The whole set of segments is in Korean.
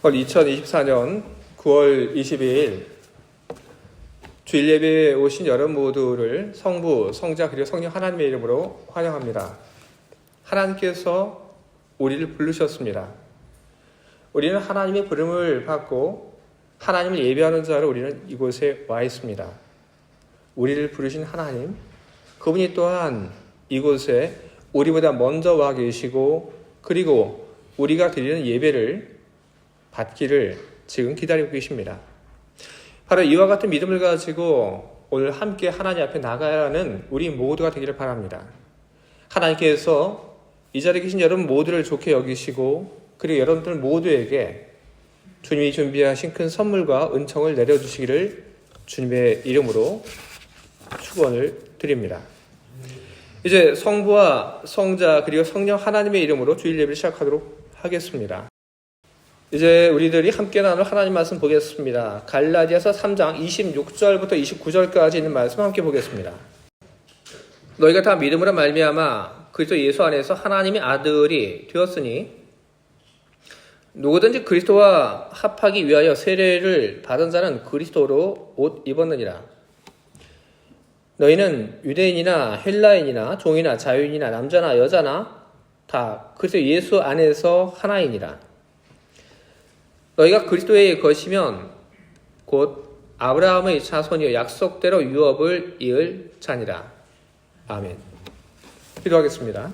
2024년 9월 22일 주일 예배에 오신 여러분 모두를 성부, 성자 그리고 성령 하나님의 이름으로 환영합니다. 하나님께서 우리를 부르셨습니다. 우리는 하나님의 부름을 받고 하나님을 예배하는 자로 우리는 이곳에 와 있습니다. 우리를 부르신 하나님, 그분이 또한 이곳에 우리보다 먼저 와 계시고 그리고 우리가 드리는 예배를 받기를 지금 기다리고 계십니다. 바로 이와 같은 믿음을 가지고 오늘 함께 하나님 앞에 나가야 하는 우리 모두가 되기를 바랍니다. 하나님께서 이 자리에 계신 여러분 모두를 좋게 여기시고 그리고 여러분들 모두에게 주님이 준비하신 큰 선물과 은총을 내려주시기를 주님의 이름으로 축원을 드립니다. 이제 성부와 성자 그리고 성령 하나님의 이름으로 주일 예배를 시작하도록 하겠습니다. 이제 우리들이 함께 나눌 하나님 말씀 보겠습니다. 갈라디아서 3장 26절부터 29절까지 있는 말씀 함께 보겠습니다. 너희가 다 믿음으로 말미암아 그리스도 예수 안에서 하나님의 아들이 되었으니 누구든지 그리스도와 합하기 위하여 세례를 받은 자는 그리스도로 옷 입었느니라. 너희는 유대인이나 헬라인이나 종이나 자유인이나 남자나 여자나 다 그리스도 예수 안에서 하나이니라. 너희가 그리스도의 것이면 곧 아브라함의 자손이여 약속대로 유업을 이을 자니라. 아멘. 기도하겠습니다.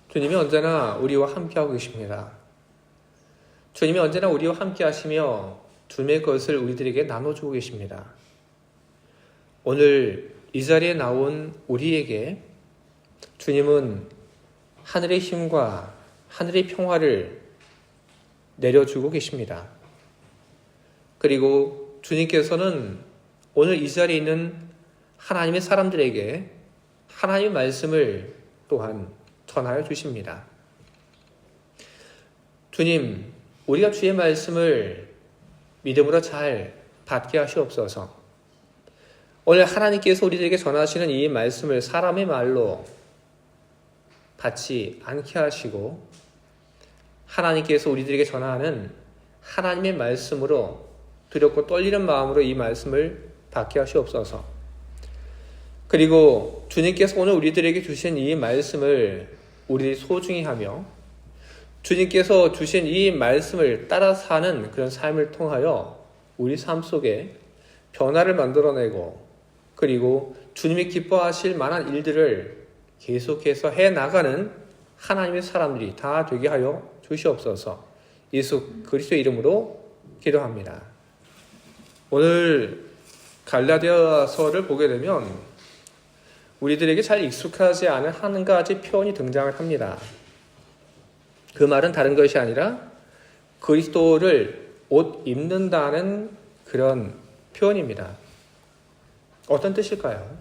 주님이 언제나 우리와 함께하고 계십니다. 주님이 언제나 우리와 함께 하시며 주님의 것을 우리들에게 나눠주고 계십니다. 오늘 이 자리에 나온 우리에게 주님은 하늘의 힘과 하늘의 평화를 내려주고 계십니다. 그리고 주님께서는 오늘 이 자리에 있는 하나님의 사람들에게 하나님의 말씀을 또한 전하여 주십니다. 주님, 우리가 주의 말씀을 믿음으로 잘 받게 하시옵소서. 오늘 하나님께서 우리들에게 전하시는 이 말씀을 사람의 말로 받지 않게 하시고 하나님께서 우리들에게 전하는 하나님의 말씀으로 두렵고 떨리는 마음으로 이 말씀을 받게 하시옵소서. 그리고 주님께서 오늘 우리들에게 주신 이 말씀을 우리들이 소중히 하며 주님께서 주신 이 말씀을 따라 사는 그런 삶을 통하여 우리 삶 속에 변화를 만들어내고 그리고 주님이 기뻐하실 만한 일들을 계속해서 해나가는 하나님의 사람들이 다 되게 하여 주시옵소서. 예수 그리스도의 이름으로 기도합니다. 오늘 갈라디아서를 보게 되면 우리들에게 잘 익숙하지 않은 한 가지 표현이 등장을 합니다. 그 말은 다른 것이 아니라 그리스도를 옷 입는다는 그런 표현입니다. 어떤 뜻일까요?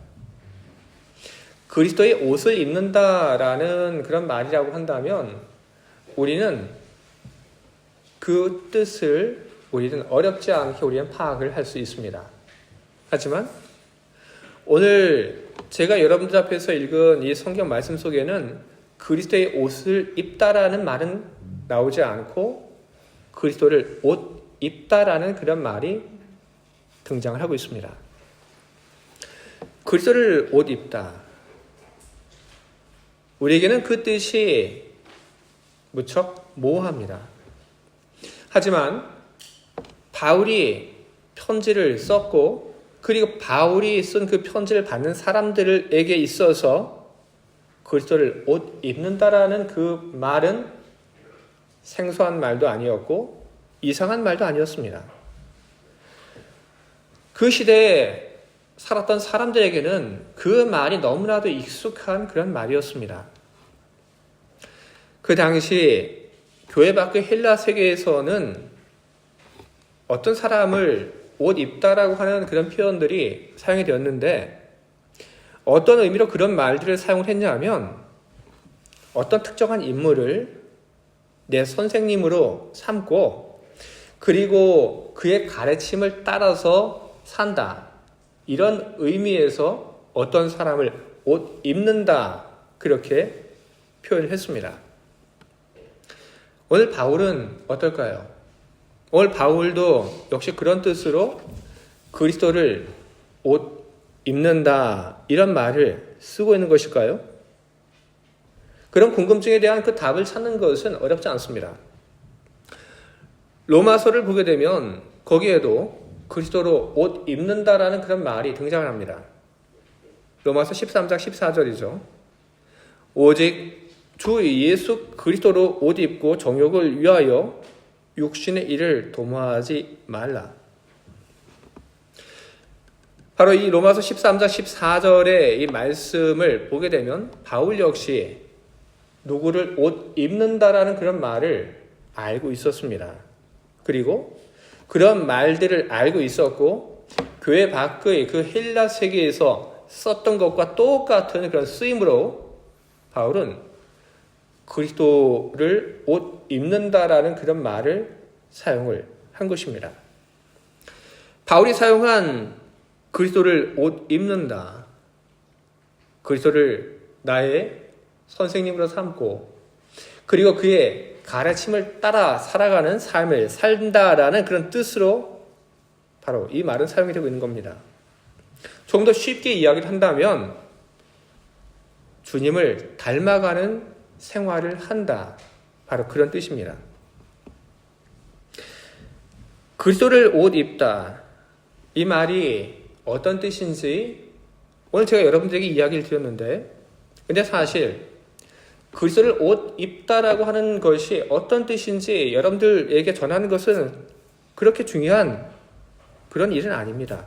그리스도의 옷을 입는다라는 그런 말이라고 한다면 우리는 그 뜻을 우리는 어렵지 않게 우리는 파악을 할 수 있습니다. 하지만 오늘 제가 여러분들 앞에서 읽은 이 성경 말씀 속에는 그리스도의 옷을 입다라는 말은 나오지 않고 그리스도를 옷 입다라는 그런 말이 등장을 하고 있습니다. 그리스도를 옷 입다. 우리에게는 그 뜻이 무척 모호합니다. 하지만 바울이 편지를 썼고 그리고 바울이 쓴 그 편지를 받는 사람들에게 있어서 그리스도를 옷 입는다라는 그 말은 생소한 말도 아니었고 이상한 말도 아니었습니다. 그 시대에 살았던 사람들에게는 그 말이 너무나도 익숙한 그런 말이었습니다. 그 당시 교회 밖의 헬라 세계에서는 어떤 사람을 옷 입다라고 하는 그런 표현들이 사용이 되었는데 어떤 의미로 그런 말들을 사용을 했냐면 어떤 특정한 인물을 내 선생님으로 삼고 그리고 그의 가르침을 따라서 산다. 이런 의미에서 어떤 사람을 옷 입는다. 그렇게 표현을 했습니다. 오늘 바울은 어떨까요? 오늘 바울도 역시 그런 뜻으로 그리스도를 옷 입는다 이런 말을 쓰고 있는 것일까요? 그런 궁금증에 대한 그 답을 찾는 것은 어렵지 않습니다. 로마서를 보게 되면 거기에도 그리스도로 옷 입는다라는 그런 말이 등장을 합니다. 로마서 13장 14절이죠. 오직 주 예수 그리스도로 옷 입고 정욕을 위하여 육신의 일을 도모하지 말라. 바로 이 로마서 13장 14절의 이 말씀을 보게 되면 바울 역시 누구를 옷 입는다라는 그런 말을 알고 있었습니다. 그리고 그런 말들을 알고 있었고 교회 밖의 그 헬라 세계에서 썼던 것과 똑같은 그런 쓰임으로 바울은 그리스도를 옷 입는다라는 그런 말을 사용을 한 것입니다. 바울이 사용한 그리스도를 옷 입는다, 그리스도를 나의 선생님으로 삼고 그리고 그의 가르침을 따라 살아가는 삶을 산다라는 그런 뜻으로 바로 이 말은 사용이 되고 있는 겁니다. 조금 더 쉽게 이야기를 한다면 주님을 닮아가는 생활을 한다, 바로 그런 뜻입니다. 그리스도를 옷 입다, 이 말이 어떤 뜻인지 오늘 제가 여러분들에게 이야기를 드렸는데, 근데 사실 그리스도를 옷 입다라고 하는 것이 어떤 뜻인지 여러분들에게 전하는 것은 그렇게 중요한 그런 일은 아닙니다.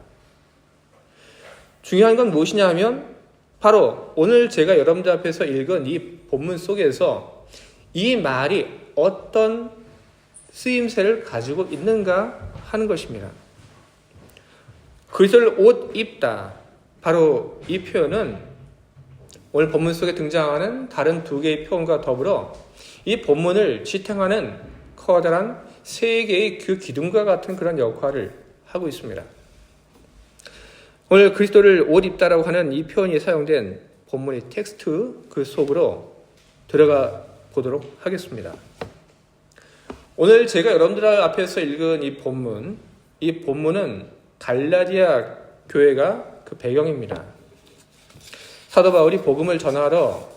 중요한 건 무엇이냐면 바로 오늘 제가 여러분들 앞에서 읽은 이 본문 속에서 이 말이 어떤 쓰임새를 가지고 있는가 하는 것입니다. 그리스도를 옷 입다, 바로 이 표현은 오늘 본문 속에 등장하는 다른 두 개의 표현과 더불어 이 본문을 지탱하는 커다란 세 개의 그 기둥과 같은 그런 역할을 하고 있습니다. 오늘 그리스도를 옷 입다라고 하는 이 표현이 사용된 본문의 텍스트 그 속으로 들어가 보도록 하겠습니다. 오늘 제가 여러분들 앞에서 읽은 이 본문은 갈라디아 교회가 그 배경입니다. 사도 바울이 복음을 전하러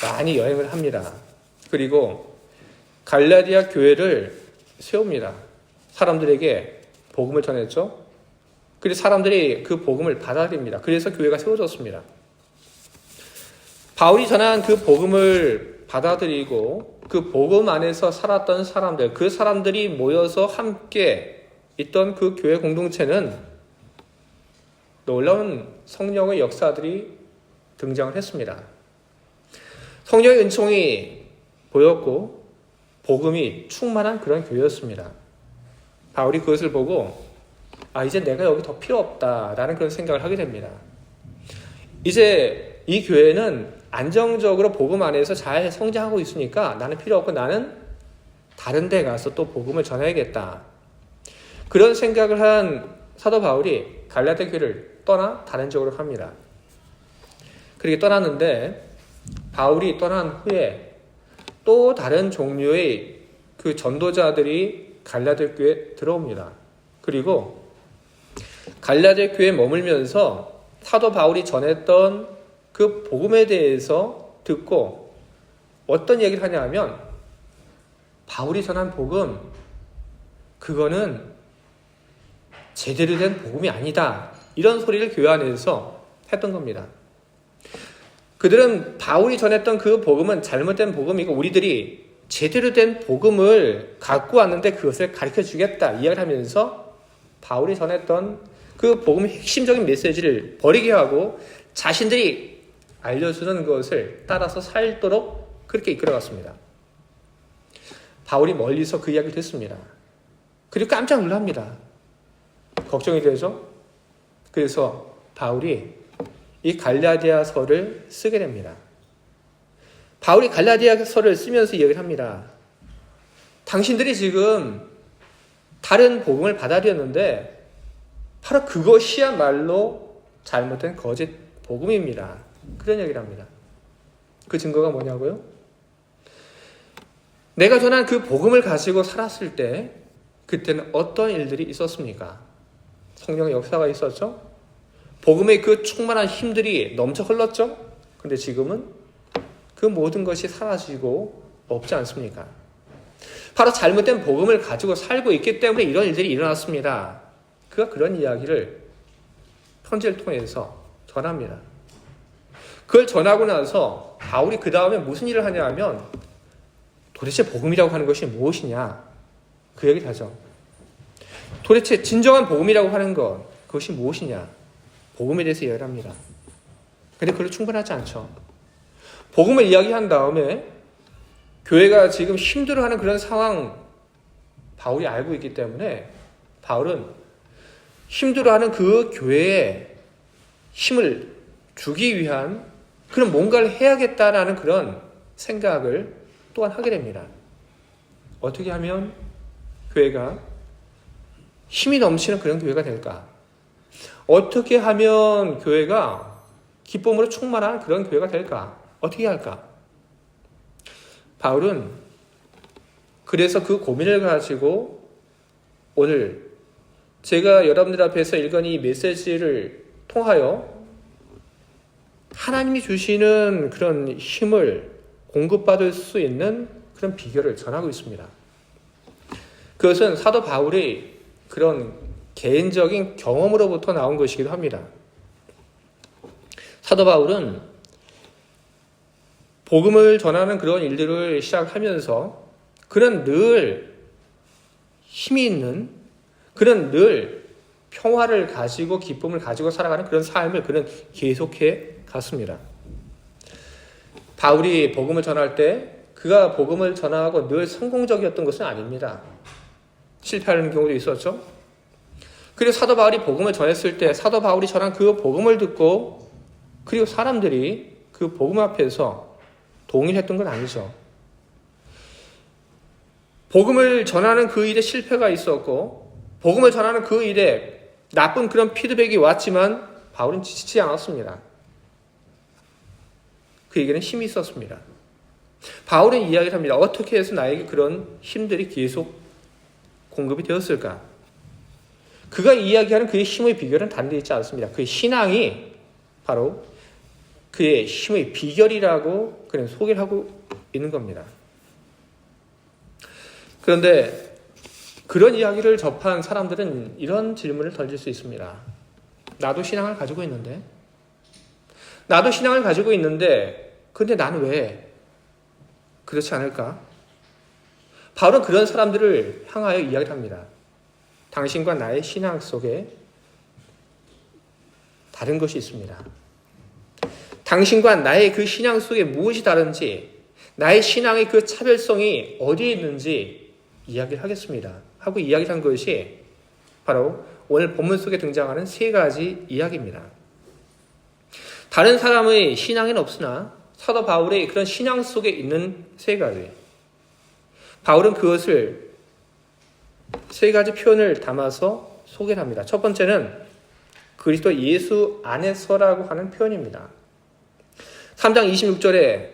많이 여행을 합니다. 그리고 갈라디아 교회를 세웁니다. 사람들에게 복음을 전했죠. 그래서 사람들이 그 복음을 받아들입니다. 그래서 교회가 세워졌습니다. 바울이 전한 그 복음을 받아들이고 그 복음 안에서 살았던 사람들, 그 사람들이 모여서 함께 있던 그 교회 공동체는 놀라운 성령의 역사들이 등장을 했습니다. 성령의 은총이 보였고 복음이 충만한 그런 교회였습니다. 바울이 그것을 보고 이제 내가 여기 더 필요 없다라는 그런 생각을 하게 됩니다. 이제 이 교회는 안정적으로 복음 안에서 잘 성장하고 있으니까 나는 필요 없고 나는 다른 데 가서 또 복음을 전해야겠다. 그런 생각을 한 사도 바울이 갈라디아 교회를 떠나 다른 쪽으로 갑니다. 그렇게 떠났는데 바울이 떠난 후에 또 다른 종류의 그 전도자들이 갈라디아 교회에 들어옵니다. 그리고 갈라디아 교회에 머물면서 사도 바울이 전했던 그 복음에 대해서 듣고 어떤 얘기를 하냐면 바울이 전한 복음 그거는 제대로 된 복음이 아니다, 이런 소리를 교회 안에서 했던 겁니다. 그들은 바울이 전했던 그 복음은 잘못된 복음이고 우리들이 제대로 된 복음을 갖고 왔는데 그것을 가르쳐 주겠다 이야기를 하면서 바울이 전했던 그 복음의 핵심적인 메시지를 버리게 하고 자신들이 알려주는 것을 따라서 살도록 그렇게 이끌어갔습니다. 바울이 멀리서 그 이야기를 듣습니다. 그리고 깜짝 놀랍니다. 걱정이 되죠? 그래서 바울이 이 갈라디아서를 쓰게 됩니다. 바울이 갈라디아서를 쓰면서 이야기를 합니다. 당신들이 지금 다른 복음을 받아들였는데 바로 그것이야말로 잘못된 거짓 복음입니다. 그런 얘기를 합니다. 그 증거가 뭐냐고요? 내가 전한 그 복음을 가지고 살았을 때 그때는 어떤 일들이 있었습니까? 성령의 역사가 있었죠? 복음의 그 충만한 힘들이 넘쳐 흘렀죠? 근데 지금은 그 모든 것이 사라지고 없지 않습니까? 바로 잘못된 복음을 가지고 살고 있기 때문에 이런 일들이 일어났습니다. 그가 그런 이야기를 편지를 통해서 전합니다. 그걸 전하고 나서 바울이 그 다음에 무슨 일을 하냐 하면 도대체 복음이라고 하는 것이 무엇이냐? 그 얘기를 하죠. 도대체 진정한 복음이라고 하는 것, 그것이 무엇이냐? 복음에 대해서 이야기를 합니다. 근데 그걸로 충분하지 않죠. 복음을 이야기한 다음에 교회가 지금 힘들어하는 그런 상황 바울이 알고 있기 때문에 바울은 힘들어하는 그 교회에 힘을 주기 위한 그런 뭔가를 해야겠다라는 그런 생각을 또한 하게 됩니다. 어떻게 하면 교회가 힘이 넘치는 그런 교회가 될까? 어떻게 하면 교회가 기쁨으로 충만한 그런 교회가 될까? 어떻게 할까? 바울은 그래서 그 고민을 가지고 오늘 제가 여러분들 앞에서 읽은 이 메시지를 통하여 하나님이 주시는 그런 힘을 공급받을 수 있는 그런 비결을 전하고 있습니다. 그것은 사도 바울의 그런 개인적인 경험으로부터 나온 것이기도 합니다. 사도 바울은 복음을 전하는 그런 일들을 시작하면서 그는 늘 힘이 있는, 그는 늘 평화를 가지고 기쁨을 가지고 살아가는 그런 삶을 그는 계속해 갔습니다. 바울이 복음을 전할 때 그가 복음을 전하고 늘 성공적이었던 것은 아닙니다. 실패하는 경우도 있었죠. 그리고 사도 바울이 복음을 전했을 때 사도 바울이 전한 그 복음을 듣고 그리고 사람들이 그 복음 앞에서 동일했던 건 아니죠. 복음을 전하는 그 일에 실패가 있었고 복음을 전하는 그 일에 나쁜 그런 피드백이 왔지만 바울은 지치지 않았습니다. 그에게는 힘이 있었습니다. 바울은 이야기를 합니다. 어떻게 해서 나에게 그런 힘들이 계속 공급이 되었을까? 그가 이야기하는 그의 힘의 비결은 다른 데 있지 않습니다. 그의 신앙이 바로 그의 힘의 비결이라고 그는 소개를 하고 있는 겁니다. 그런데 그런 이야기를 접한 사람들은 이런 질문을 던질 수 있습니다. 나도 신앙을 가지고 있는데 근데 나는 왜 그렇지 않을까? 바울은 그런 사람들을 향하여 이야기를 합니다. 당신과 나의 신앙 속에 다른 것이 있습니다. 당신과 나의 그 신앙 속에 무엇이 다른지, 나의 신앙의 그 차별성이 어디에 있는지 이야기를 하겠습니다. 하고 이야기를 한 것이 바로 오늘 본문 속에 등장하는 세 가지 이야기입니다. 다른 사람의 신앙에는 없으나 사도 바울의 그런 신앙 속에 있는 세 가지. 바울은 그것을 세 가지 표현을 담아서 소개를 합니다. 첫 번째는 그리스도 예수 안에서라고 하는 표현입니다. 3장 26절에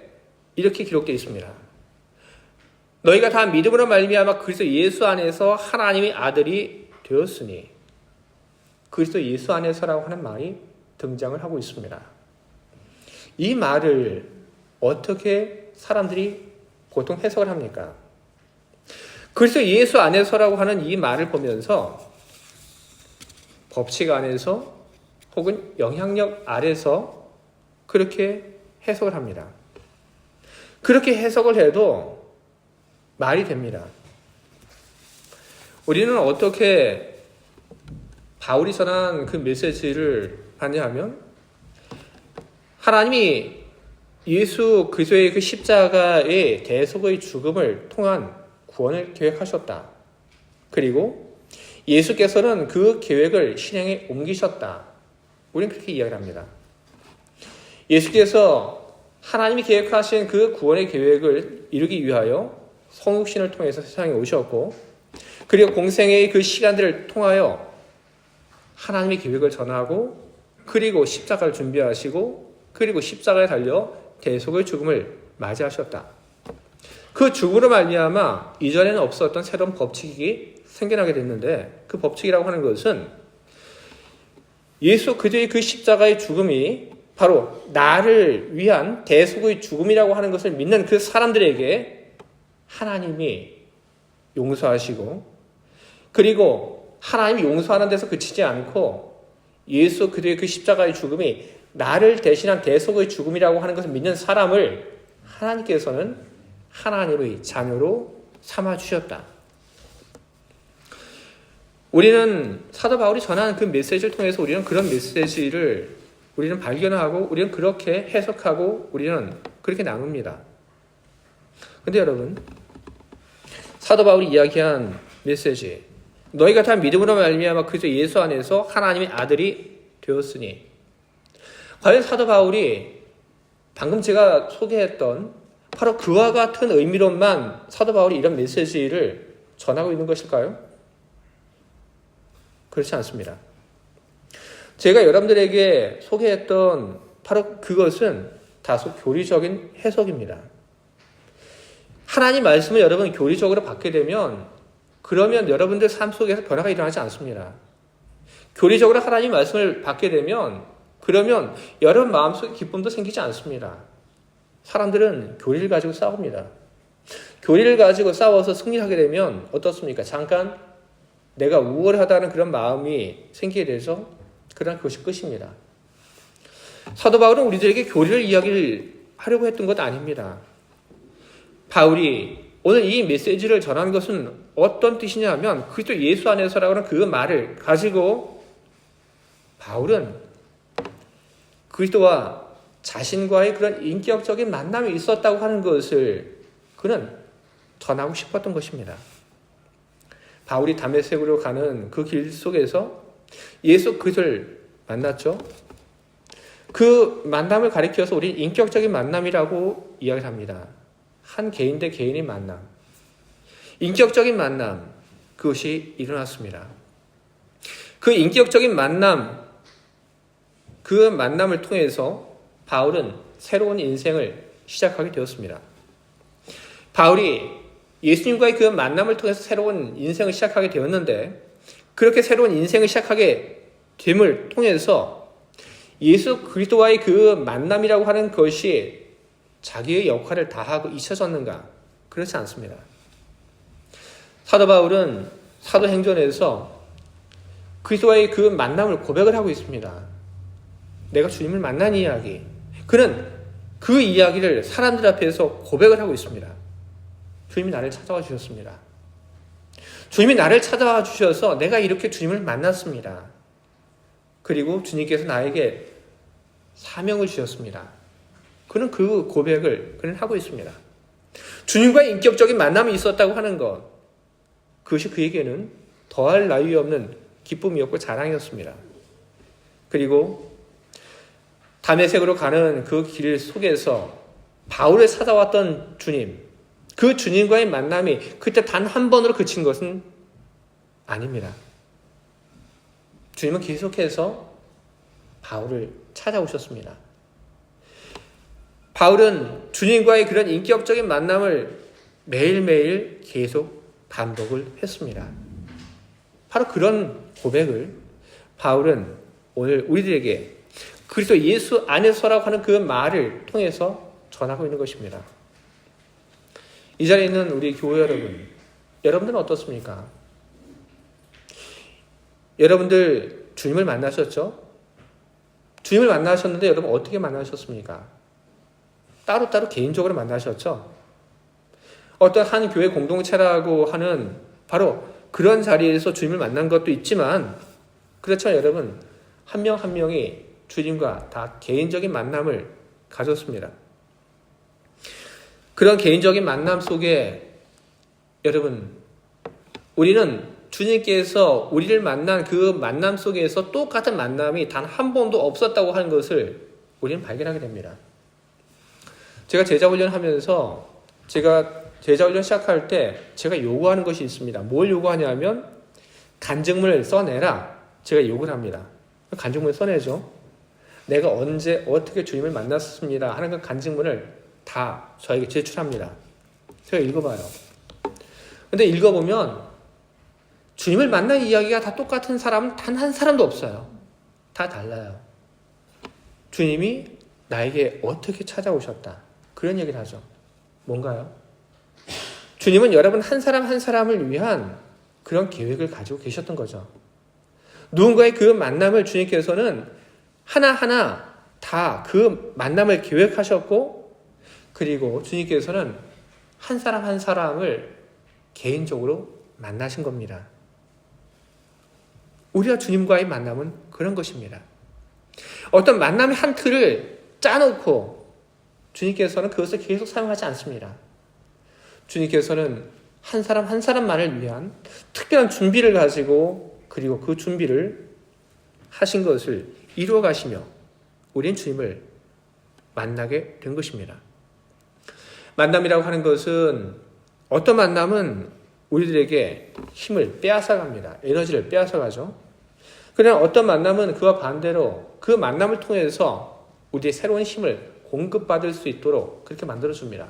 이렇게 기록되어 있습니다. 너희가 다 믿음으로 말미암아 그리스도 예수 안에서 하나님의 아들이 되었으니, 그리스도 예수 안에서라고 하는 말이 등장을 하고 있습니다. 이 말을 어떻게 사람들이 보통 해석을 합니까? 그리스도 예수 안에서라고 하는 이 말을 보면서 법칙 안에서 혹은 영향력 아래서 그렇게 해석을 합니다. 그렇게 해석을 해도 말이 됩니다. 우리는 어떻게 바울이 전한 그 메시지를 봤냐 하면 하나님이 예수 그리스도의 그 십자가의 대속의 죽음을 통한 구원을 계획하셨다. 그리고 예수께서는 그 계획을 실행에 옮기셨다. 우리는 그렇게 이야기를 합니다. 예수께서 하나님이 계획하신 그 구원의 계획을 이루기 위하여 성육신을 통해서 세상에 오셨고, 그리고 공생의 그 시간들을 통하여 하나님의 계획을 전하고, 그리고 십자가를 준비하시고, 그리고 십자가에 달려 대속의 죽음을 맞이하셨다. 그 죽음으로 말미암아 이전에는 없었던 새로운 법칙이 생겨나게 됐는데 그 법칙이라고 하는 것은 예수 그리스도의 그 십자가의 죽음이 바로 나를 위한 대속의 죽음이라고 하는 것을 믿는 그 사람들에게 하나님이 용서하시고, 그리고 하나님이 용서하는 데서 그치지 않고 예수 그리스도의 그 십자가의 죽음이 나를 대신한 대속의 죽음이라고 하는 것을 믿는 사람을 하나님께서는 하나님의 자녀로 삼아주셨다. 우리는 사도 바울이 전하는 그 메시지를 통해서 우리는 그런 메시지를 우리는 발견하고 우리는 그렇게 해석하고 우리는 그렇게 나눕니다. 근데 여러분, 사도 바울이 이야기한 메시지, 너희가 다 믿음으로 말미암아 그리스도 예수 안에서 하나님의 아들이 되었으니, 과연 사도 바울이 방금 제가 소개했던 바로 그와 같은 의미로만 사도 바울이 이런 메시지를 전하고 있는 것일까요? 그렇지 않습니다. 제가 여러분들에게 소개했던 바로 그것은 다소 교리적인 해석입니다. 하나님 말씀을 여러분 교리적으로 받게 되면 그러면 여러분들 삶 속에서 변화가 일어나지 않습니다. 교리적으로 하나님 말씀을 받게 되면 그러면 여러분 마음속에 기쁨도 생기지 않습니다. 사람들은 교리를 가지고 싸웁니다. 교리를 가지고 싸워서 승리하게 되면 어떻습니까? 잠깐 내가 우월하다는 그런 마음이 생기게 돼서 그러나 그것이 끝입니다. 사도 바울은 우리들에게 교리를 이야기를 하려고 했던 것 아닙니다. 바울이 오늘 이 메시지를 전하는 것은 어떤 뜻이냐면 그리스도 예수 안에서라고 하는 그 말을 가지고 바울은 그리스도와 자신과의 그런 인격적인 만남이 있었다고 하는 것을 그는 전하고 싶었던 것입니다. 바울이 다메섹으로 가는 그 길 속에서 예수 그리스도를 만났죠. 그 만남을 가리켜서 우리 인격적인 만남이라고 이야기를 합니다. 한 개인 대 개인의 만남, 인격적인 만남, 그것이 일어났습니다. 그 인격적인 만남, 그 만남을 통해서 바울은 새로운 인생을 시작하게 되었습니다. 바울이 예수님과의 그 만남을 통해서 새로운 인생을 시작하게 되었는데, 그렇게 새로운 인생을 시작하게 됨을 통해서 예수 그리스도와의 그 만남이라고 하는 것이 자기의 역할을 다하고 잊혀졌는가? 그렇지 않습니다. 사도 바울은 사도행전에서 그리스도와의 그 만남을 고백을 하고 있습니다. 내가 주님을 만난 이야기. 그는 그 이야기를 사람들 앞에서 고백을 하고 있습니다. 주님이 나를 찾아와 주셨습니다. 주님이 나를 찾아와 주셔서 내가 이렇게 주님을 만났습니다. 그리고 주님께서 나에게 사명을 주셨습니다. 그는 그 고백을 그는 하고 있습니다. 주님과의 인격적인 만남이 있었다고 하는 것, 그것이 그에게는 더할 나위 없는 기쁨이었고 자랑이었습니다. 그리고 다메섹으로 가는 그 길 속에서 바울을 찾아왔던 주님, 그 주님과의 만남이 그때 단 한 번으로 그친 것은 아닙니다. 주님은 계속해서 바울을 찾아오셨습니다. 바울은 주님과의 그런 인격적인 만남을 매일매일 계속 반복을 했습니다. 바로 그런 고백을 바울은 오늘 우리들에게 그리스도 예수 안에서라고 하는 그 말을 통해서 전하고 있는 것입니다. 이 자리에 있는 우리 교회 여러분, 여러분들은 어떻습니까? 여러분들 주님을 만나셨죠? 주님을 만나셨는데 여러분 어떻게 만나셨습니까? 따로따로 개인적으로 만나셨죠? 어떤 한 교회 공동체라고 하는 바로 그런 자리에서 주님을 만난 것도 있지만, 그렇죠 여러분, 한 명 한 명이 주님과 다 개인적인 만남을 가졌습니다. 그런 개인적인 만남 속에 여러분, 우리는 주님께서 우리를 만난 그 만남 속에서 똑같은 만남이 단 한 번도 없었다고 하는 것을 우리는 발견하게 됩니다. 제가 제자훈련 하면서 제가 제자훈련 시작할 때 제가 요구하는 것이 있습니다. 뭘 요구하냐면 간증문을 써내라. 제가 요구를 합니다. 간증문을 써내죠. 내가 언제 어떻게 주님을 만났습니다 하는 그 간증문을 다 저에게 제출합니다. 제가 읽어봐요. 근데 읽어보면 주님을 만난 이야기가 다 똑같은 사람은 단 한 사람도 없어요. 다 달라요. 주님이 나에게 어떻게 찾아오셨다. 그런 얘기를 하죠. 뭔가요? 주님은 여러분 한 사람 한 사람을 위한 그런 계획을 가지고 계셨던 거죠. 누군가의 그 만남을 주님께서는 하나하나 다 그 만남을 계획하셨고, 그리고 주님께서는 한 사람 한 사람을 개인적으로 만나신 겁니다. 우리가 주님과의 만남은 그런 것입니다. 어떤 만남의 한 틀을 짜놓고 주님께서는 그것을 계속 사용하지 않습니다. 주님께서는 한 사람 한 사람만을 위한 특별한 준비를 가지고, 그리고 그 준비를 하신 것을 이루어 가시며 우린 주님을 만나게 된 것입니다. 만남이라고 하는 것은, 어떤 만남은 우리들에게 힘을 빼앗아갑니다. 에너지를 빼앗아가죠. 그러나 어떤 만남은 그와 반대로 그 만남을 통해서 우리의 새로운 힘을 공급받을 수 있도록 그렇게 만들어줍니다.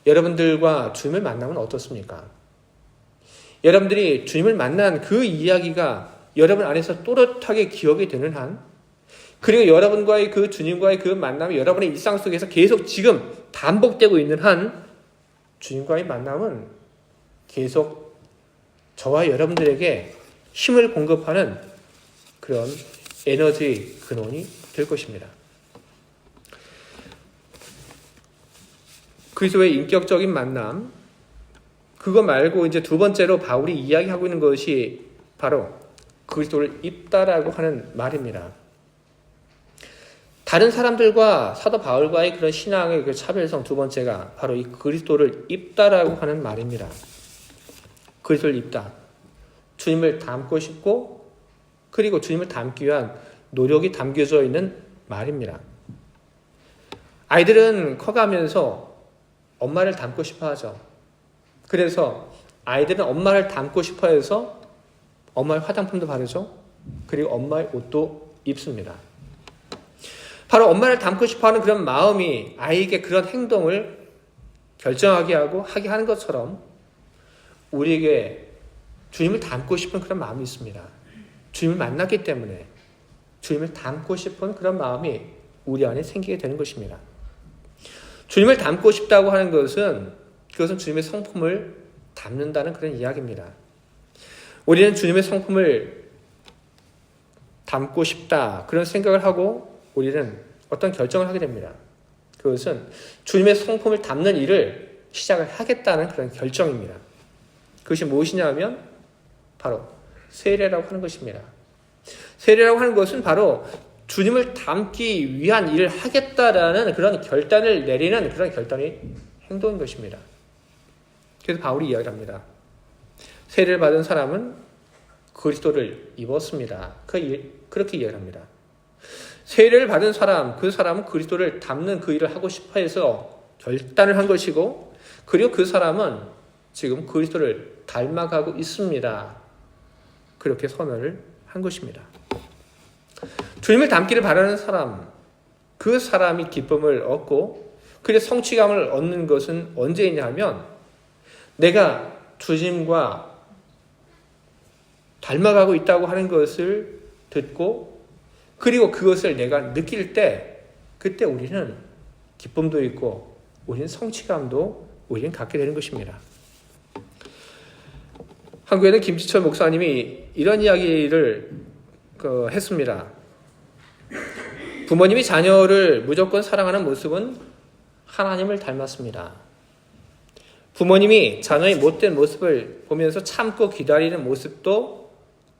여러분들과 주님을 만나면 어떻습니까? 여러분들이 주님을 만난 그 이야기가 여러분 안에서 또렷하게 기억이 되는 한, 그리고 여러분과의 그 주님과의 그 만남이 여러분의 일상 속에서 계속 지금 반복되고 있는 한, 주님과의 만남은 계속 저와 여러분들에게 힘을 공급하는 그런 에너지 근원이 될 것입니다. 그리스도의 인격적인 만남, 그거 말고 이제 두 번째로 바울이 이야기하고 있는 것이 바로 그리스도를 입다라고 하는 말입니다. 다른 사람들과 사도 바울과의 그런 신앙의 그 차별성 두 번째가 바로 이 그리스도를 입다라고 하는 말입니다. 그리스도를 입다. 주님을 닮고 싶고, 그리고 주님을 닮기 위한 노력이 담겨져 있는 말입니다. 아이들은 커가면서 엄마를 닮고 싶어 하죠. 그래서 아이들은 엄마를 닮고 싶어 해서 엄마의 화장품도 바르죠. 그리고 엄마의 옷도 입습니다. 바로 엄마를 닮고 싶어하는 그런 마음이 아이에게 그런 행동을 결정하게 하고 하게 하는 것처럼, 우리에게 주님을 닮고 싶은 그런 마음이 있습니다. 주님을 만났기 때문에 주님을 닮고 싶은 그런 마음이 우리 안에 생기게 되는 것입니다. 주님을 닮고 싶다고 하는 것은, 그것은 주님의 성품을 닮는다는 그런 이야기입니다. 우리는 주님의 성품을 닮고 싶다, 그런 생각을 하고 우리는 어떤 결정을 하게 됩니다. 그것은 주님의 성품을 담는 일을 시작을 하겠다는 그런 결정입니다. 그것이 무엇이냐면 바로 세례라고 하는 것입니다. 세례라고 하는 것은 바로 주님을 닮기 위한 일을 하겠다라는 그런 결단을 내리는 그런 결단의 행동인 것입니다. 그래서 바울이 이야기를 합니다. 세례를 받은 사람은 그리스도를 입었습니다. 그렇게 이야기를 합니다. 세례를 받은 사람, 그 사람은 그리스도를 닮는 그 일을 하고 싶어 해서 결단을 한 것이고, 그리고 그 사람은 지금 그리스도를 닮아가고 있습니다. 그렇게 선언을 한 것입니다. 주님을 닮기를 바라는 사람, 그 사람이 기쁨을 얻고, 그리고 성취감을 얻는 것은 언제이냐 하면, 내가 주님과 닮아가고 있다고 하는 것을 듣고, 그리고 그것을 내가 느낄 때, 그때 우리는 기쁨도 있고 우리는 성취감도 우리는 갖게 되는 것입니다. 한국에는 김지철 목사님이 이런 이야기를 했습니다. 부모님이 자녀를 무조건 사랑하는 모습은 하나님을 닮았습니다. 부모님이 자녀의 못된 모습을 보면서 참고 기다리는 모습도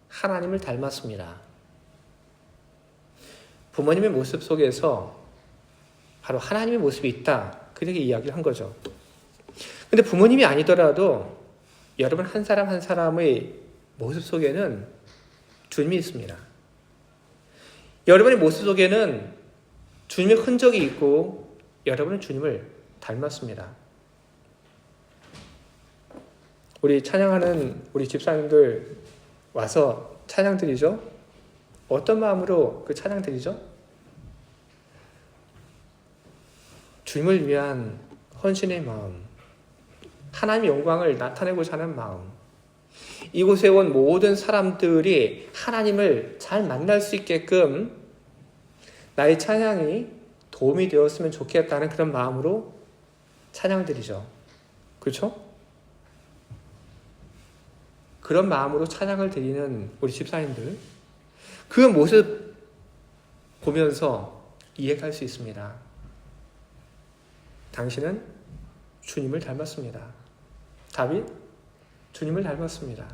하나님을 닮았습니다. 부모님의 모습 속에서 바로 하나님의 모습이 있다, 그렇게 이야기를 한 거죠. 근데 부모님이 아니더라도 여러분 한 사람 한 사람의 모습 속에는 주님이 있습니다. 여러분의 모습 속에는 주님의 흔적이 있고 여러분은 주님을 닮았습니다. 우리 찬양하는 우리 집사님들 와서 찬양 드리죠? 어떤 마음으로 그 찬양 드리죠? 주님을 위한 헌신의 마음, 하나님의 영광을 나타내고자 하는 마음, 이곳에 온 모든 사람들이 하나님을 잘 만날 수 있게끔 나의 찬양이 도움이 되었으면 좋겠다는 그런 마음으로 찬양드리죠. 그렇죠? 그런 마음으로 찬양을 드리는 우리 집사님들, 그 모습 보면서 이해할 수 있습니다. 당신은 주님을 닮았습니다. 다윗, 주님을 닮았습니다.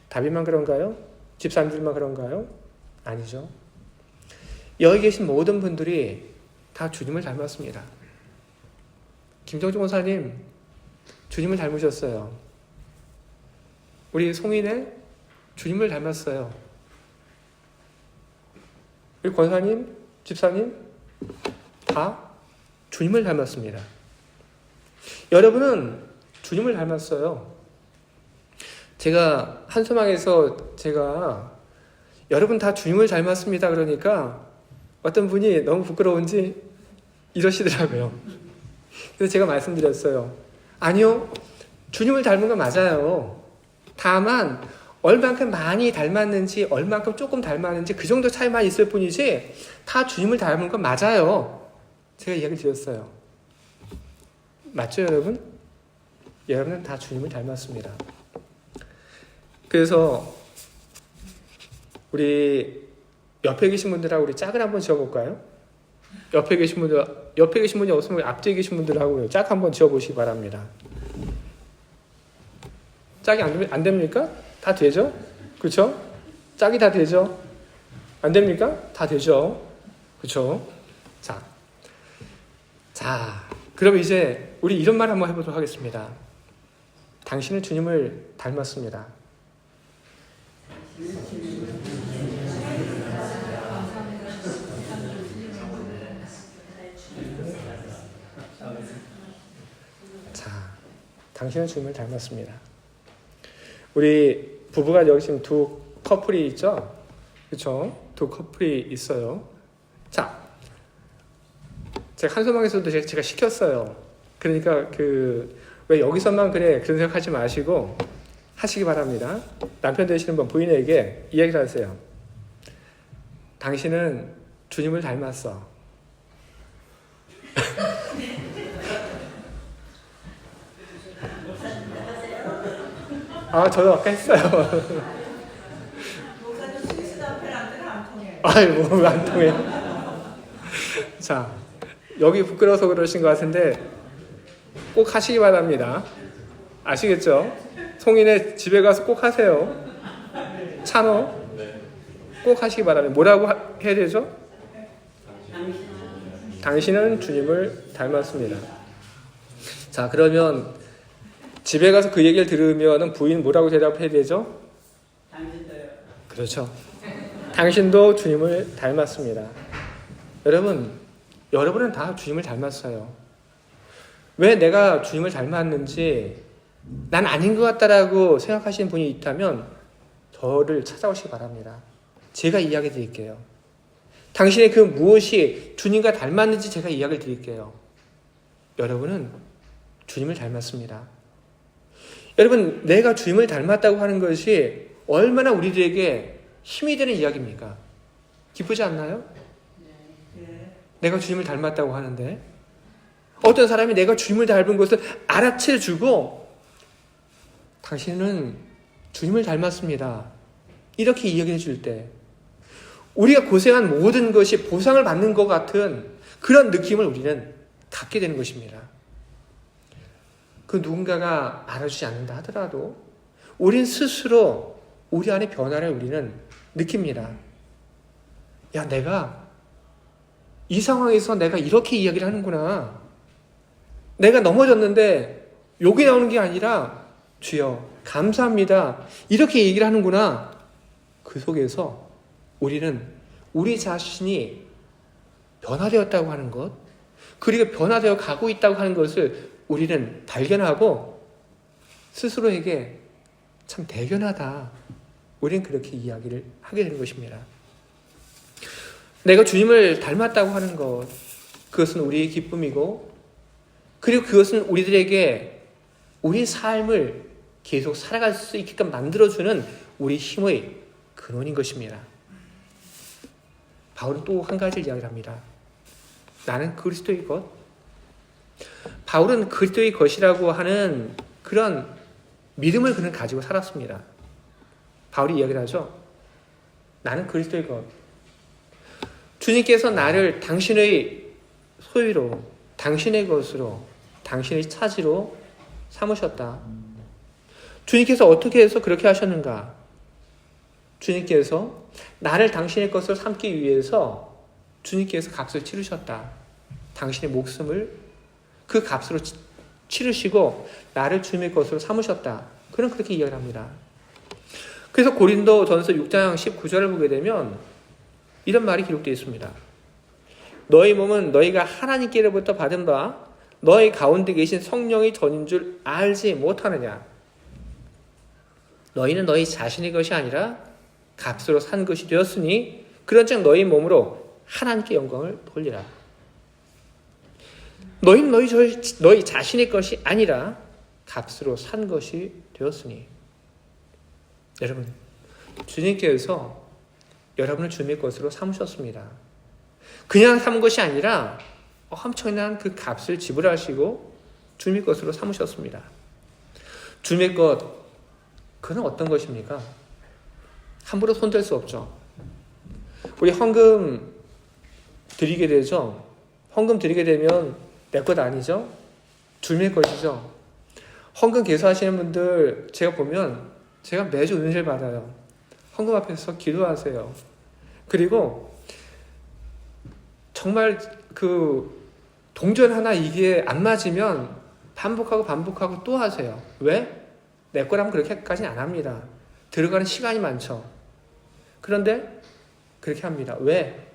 다윗만 그런가요? 집사님들만 그런가요? 아니죠. 여기 계신 모든 분들이 다 주님을 닮았습니다. 김정중 원사님, 주님을 닮으셨어요. 우리 송인애, 주님을 닮았어요. 우리 권사님, 집사님, 다 주님을 닮았습니다. 여러분은 주님을 닮았어요. 제가 한소망에서 여러분 다 주님을 닮았습니다 그러니까 어떤 분이 너무 부끄러운지 이러시더라고요. 그래서 제가 말씀드렸어요. 아니요, 주님을 닮은 건 맞아요. 다만 얼만큼 많이 닮았는지 얼만큼 조금 닮았는지 그 정도 차이만 있을 뿐이지 다 주님을 닮은 건 맞아요. 제가 이야기 드렸어요. 맞죠, 여러분? 여러분은 다 주님을 닮았습니다. 그래서 우리 옆에 계신 분들하고 우리 짝을 한번 지어볼까요? 옆에 계신 분이 없으면 앞뒤에 계신 분들하고 짝 한번 지어보시기 바랍니다. 짝이 안 됩니까? 다 되죠? 그렇죠? 짝이 다 되죠? 안 됩니까? 다 되죠? 그렇죠? 자, 그럼 이제 우리 이런 말 한번 해보도록 하겠습니다. 당신은 주님을 닮았습니다. 자, 당신은 주님을 닮았습니다. 우리 부부가 여기 지금 두 커플이 있죠? 그렇죠? 두 커플이 있어요. 자, 제가 한소망에서도 제가 시켰어요. 그러니까 왜 여기서만 그래 그런 생각하지 마시고 하시기 바랍니다. 남편 되시는 분 부인에게 이야기를 하세요. 당신은 주님을 닮았어. 저도 아까 했어요. 아이고, 왜 안 통해? 자, 여기 부끄러워서 그러신 것 같은데 꼭 하시기 바랍니다. 아시겠죠? 송인의 집에 가서 꼭 하세요. 찬호 꼭 하시기 바랍니다. 뭐라고 해야 되죠? 당신은 주님을 닮았습니다. 자, 그러면 집에 가서 그 얘기를 들으면 부인 뭐라고 대답해야 되죠? 당신도요. 그렇죠. 당신도 주님을 닮았습니다. 여러분은 다 주님을 닮았어요. 왜 내가 주님을 닮았는지 난 아닌 것 같다라고 생각하시는 분이 있다면 저를 찾아오시기 바랍니다. 제가 이야기 드릴게요. 당신의 그 무엇이 주님과 닮았는지 제가 이야기를 드릴게요. 여러분은 주님을 닮았습니다. 여러분, 내가 주님을 닮았다고 하는 것이 얼마나 우리들에게 힘이 되는 이야기입니까? 기쁘지 않나요? 내가 주님을 닮았다고 하는데 어떤 사람이 내가 주님을 닮은 것을 알아채주고 당신은 주님을 닮았습니다. 이렇게 이야기해 줄 때 우리가 고생한 모든 것이 보상을 받는 것 같은 그런 느낌을 우리는 갖게 되는 것입니다. 그 누군가가 알아주지 않는다 하더라도 우린 스스로 우리 안에 변화를 우리는 느낍니다. 야, 내가 이 상황에서 내가 이렇게 이야기를 하는구나. 내가 넘어졌는데 욕이 나오는 게 아니라 주여 감사합니다. 이렇게 얘기를 하는구나. 그 속에서 우리는 우리 자신이 변화되었다고 하는 것, 그리고 변화되어 가고 있다고 하는 것을 우리는 발견하고 스스로에게 참 대견하다. 우리는 그렇게 이야기를 하게 되는 것입니다. 내가 주님을 닮았다고 하는 것, 그것은 우리의 기쁨이고, 그리고 그것은 우리들에게 우리 삶을 계속 살아갈 수 있게끔 만들어주는 우리 힘의 근원인 것입니다. 바울은 또 한 가지를 이야기를 합니다. 나는 그리스도의 것. 바울은 그리스도의 것이라고 하는 그런 믿음을 그는 가지고 살았습니다. 바울이 이야기를 하죠. 나는 그리스도의 것. 주님께서 나를 당신의 소유로, 당신의 것으로, 당신의 차지로 삼으셨다. 주님께서 어떻게 해서 그렇게 하셨는가? 주님께서 나를 당신의 것을 삼기 위해서 주님께서 값을 치르셨다. 당신의 목숨을 그 값으로 치르시고 나를 주님의 것으로 삼으셨다. 그는 그렇게 이야기를 합니다. 그래서 고린도전서 6장 19절을 보게 되면 이런 말이 기록되어 있습니다. 너희 몸은 너희가 하나님께로부터 받은 바 너희 가운데 계신 성령의 전인 줄 알지 못하느냐. 너희는 너희 자신의 것이 아니라 값으로 산 것이 되었으니 그런즉 너희 몸으로 하나님께 영광을 돌리라. 너희는 너희 자신의 것이 아니라 값으로 산 것이 되었으니. 여러분, 주님께서 여러분을 주님의 것으로 삼으셨습니다. 그냥 삼은 것이 아니라 엄청난 그 값을 지불하시고 주님의 것으로 삼으셨습니다. 주님의 것, 그건 어떤 것입니까? 함부로 손댈 수 없죠. 우리 헌금 드리게 되죠. 헌금 드리게 되면 내 것 아니죠? 주님의 것이죠. 헌금 개수하시는 분들 제가 보면 제가 매주 은혜를 받아요. 헌금 앞에서 기도하세요. 그리고 정말 그 동전 하나 이게 안 맞으면 반복하고 또 하세요. 왜? 내 거라면 그렇게까지는 안 합니다. 들어가는 시간이 많죠. 그런데 그렇게 합니다. 왜?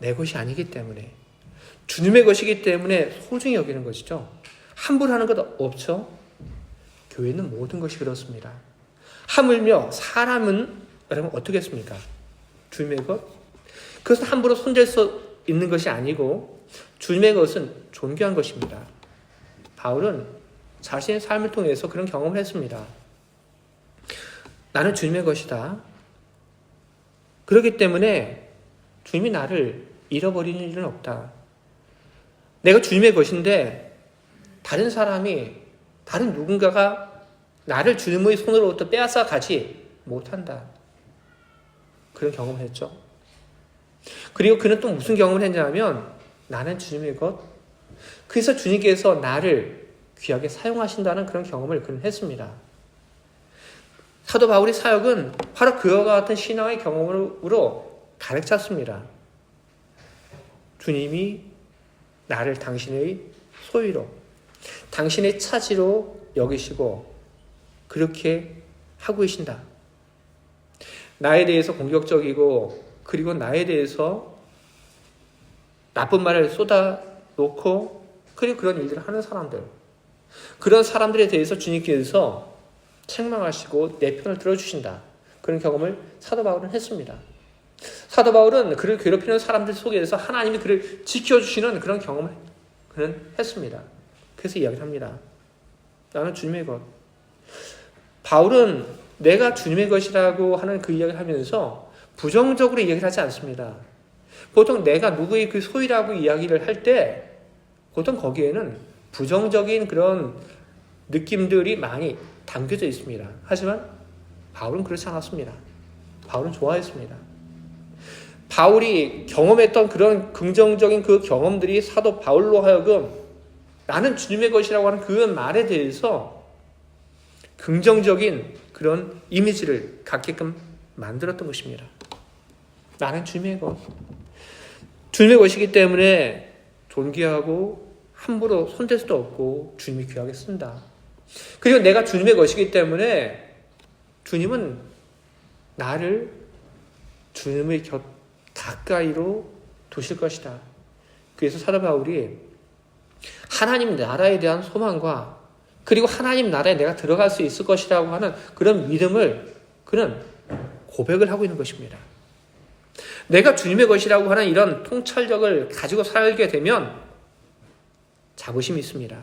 내 것이 아니기 때문에. 주님의 것이기 때문에 소중히 여기는 것이죠. 함부로 하는 것 없죠. 교회는 모든 것이 그렇습니다. 하물며 사람은 여러분 어떻게 했습니까? 주님의 것? 그것은 함부로 손댈 수 있는 것이 아니고 주님의 것은 존귀한 것입니다. 바울은 자신의 삶을 통해서 그런 경험을 했습니다. 나는 주님의 것이다. 그렇기 때문에 주님이 나를 잃어버리는 일은 없다. 내가 주님의 것인데 다른 사람이, 다른 누군가가 나를 주님의 손으로부터 빼앗아 가지 못한다. 그런 경험을 했죠. 그리고 그는 또 무슨 경험을 했냐면 나는 주님의 것. 그래서 주님께서 나를 귀하게 사용하신다는 그런 경험을 그는 했습니다. 사도 바울의 사역은 바로 그와 같은 신앙의 경험으로 가득 찼습니다. 주님이 나를 당신의 소유로, 당신의 차지로 여기시고 그렇게 하고 계신다. 나에 대해서 공격적이고 그리고 나에 대해서 나쁜 말을 쏟아놓고 그리고 그런 일들을 하는 사람들, 그런 사람들에 대해서 주님께서 책망하시고 내 편을 들어주신다. 그런 경험을 사도 바울은 했습니다. 사도 바울은 그를 괴롭히는 사람들 속에서 하나님이 그를 지켜주시는 그런 경험을 그는 했습니다. 그래서 이야기를 합니다. 나는 주님의 것. 바울은 내가 주님의 것이라고 하는 그 이야기를 하면서 부정적으로 이야기를 하지 않습니다. 보통 내가 누구의 그 소유라고 이야기를 할 때 보통 거기에는 부정적인 그런 느낌들이 많이 담겨져 있습니다. 하지만 바울은 그렇지 않았습니다. 바울은 좋아했습니다. 바울이 경험했던 그런 긍정적인 그 경험들이 사도 바울로 하여금 나는 주님의 것이라고 하는 그 말에 대해서 긍정적인 그런 이미지를 갖게끔 만들었던 것입니다. 나는 주님의 것. 주님의 것이기 때문에 존귀하고 함부로 손댈 수도 없고 주님이 귀하게 쓴다. 그리고 내가 주님의 것이기 때문에 주님은 나를 주님의 곁 가까이로 두실 것이다. 그래서 사도 바울이 하나님 나라에 대한 소망과 그리고 하나님 나라에 내가 들어갈 수 있을 것이라고 하는 그런 믿음을 그는 고백을 하고 있는 것입니다. 내가 주님의 것이라고 하는 이런 통찰력을 가지고 살게 되면 자부심이 있습니다.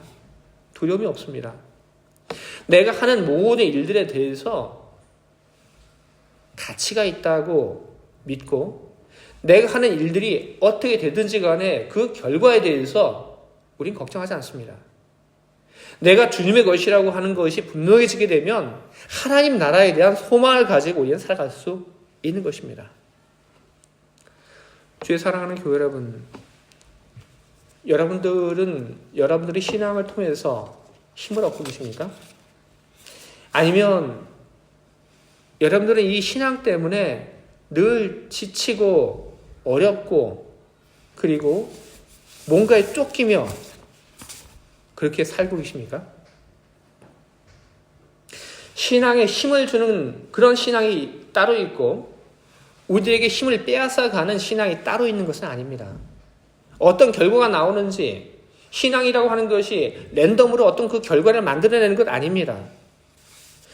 두려움이 없습니다. 내가 하는 모든 일들에 대해서 가치가 있다고 믿고 내가 하는 일들이 어떻게 되든지 간에 그 결과에 대해서 우린 걱정하지 않습니다. 내가 주님의 것이라고 하는 것이 분명해지게 되면 하나님 나라에 대한 소망을 가지고 우리는 살아갈 수 있는 것입니다. 주의 사랑하는 교회 여러분, 여러분들이 신앙을 통해서 힘을 얻고 계십니까? 아니면 여러분들은 이 신앙 때문에 늘 지치고 어렵고 그리고 뭔가에 쫓기며 그렇게 살고 계십니까? 신앙에 힘을 주는 그런 신앙이 따로 있고 우리에게 힘을 빼앗아가는 신앙이 따로 있는 것은 아닙니다. 어떤 결과가 나오는지 신앙이라고 하는 것이 랜덤으로 어떤 그 결과를 만들어내는 것 아닙니다.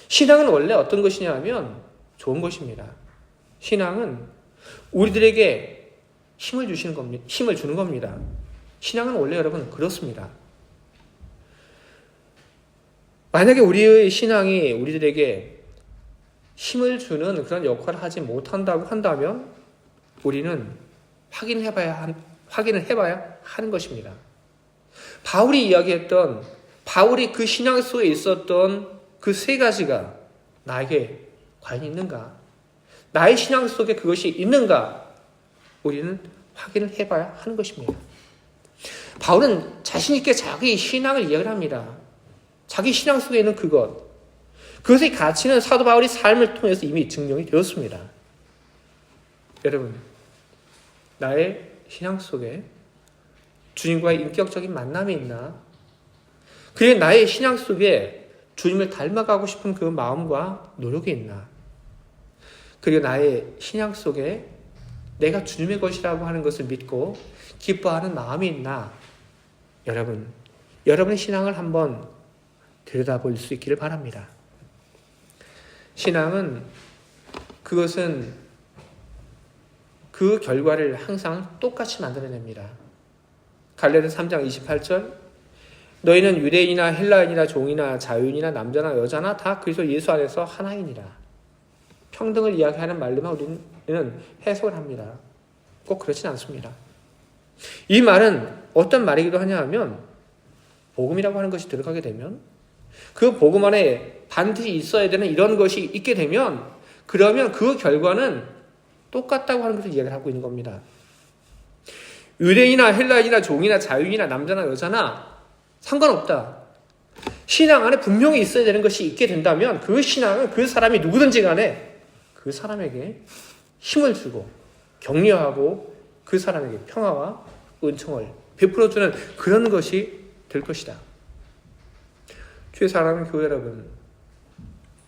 신앙은 원래 어떤 것이냐 하면 좋은 것입니다. 신앙은 우리들에게 힘을 주는 겁니다. 신앙은 원래 여러분 그렇습니다. 만약에 우리의 신앙이 우리들에게 힘을 주는 그런 역할을 하지 못한다고 한다면 우리는 확인을 해봐야 하는 것입니다. 바울이 그 신앙 속에 있었던 그 세 가지가 나에게 과연 있는가? 나의 신앙 속에 그것이 있는가? 우리는 확인을 해봐야 하는 것입니다. 바울은 자신 있게 자기 신앙을 이야기를 합니다. 자기 신앙 속에 있는 그것의 가치는 사도 바울의 삶을 통해서 이미 증명이 되었습니다. 여러분, 나의 신앙 속에 주님과의 인격적인 만남이 있나? 그리고 나의 신앙 속에 주님을 닮아가고 싶은 그 마음과 노력이 있나? 그리고 나의 신앙 속에 내가 주님의 것이라고 하는 것을 믿고 기뻐하는 마음이 있나? 여러분의 신앙을 한번 들여다볼 수 있기를 바랍니다. 신앙은 그것은 그 결과를 항상 똑같이 만들어냅니다. 갈라디아서 3장 28절 너희는 유대인이나 헬라인이나 종이나 자유인이나 남자나 여자나 다 그리스도 예수 안에서 하나이니라. 평등을 이야기하는 말로만 우리는 해석을 합니다. 꼭 그렇진 않습니다. 이 말은 어떤 말이기도 하냐 하면 복음이라고 하는 것이 들어가게 되면 그 복음 안에 반드시 있어야 되는 이런 것이 있게 되면 그러면 그 결과는 똑같다고 하는 것을 이야기를 하고 있는 겁니다. 유대인이나 헬라인이나 종이나 자유인이나 남자나 여자나 상관없다. 신앙 안에 분명히 있어야 되는 것이 있게 된다면 그 신앙은 그 사람이 누구든지 간에 그 사람에게 힘을 주고 격려하고 그 사람에게 평화와 은총을 베풀어주는 그런 것이 될 것이다. 주의 사랑하는 교회 여러분,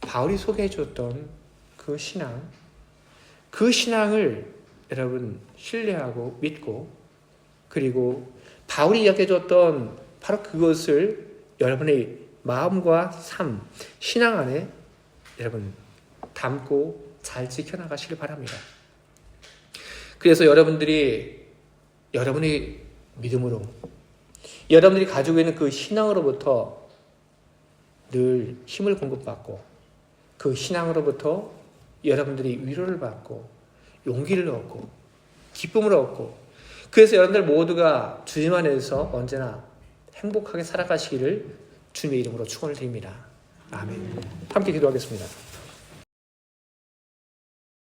바울이 소개해 줬던 그 신앙을 여러분 신뢰하고 믿고 그리고 바울이 이야기해 줬던 바로 그것을 여러분의 마음과 삶, 신앙 안에 여러분 담고 잘 지켜나가시길 바랍니다. 그래서 여러분들이 여러분의 믿음으로 여러분들이 가지고 있는 그 신앙으로부터 늘 힘을 공급받고 그 신앙으로부터 여러분들이 위로를 받고 용기를 얻고 기쁨을 얻고 그래서 여러분들 모두가 주님 안에서 언제나 행복하게 살아가시기를 주님의 이름으로 축원을 드립니다. 아멘. 함께 기도하겠습니다.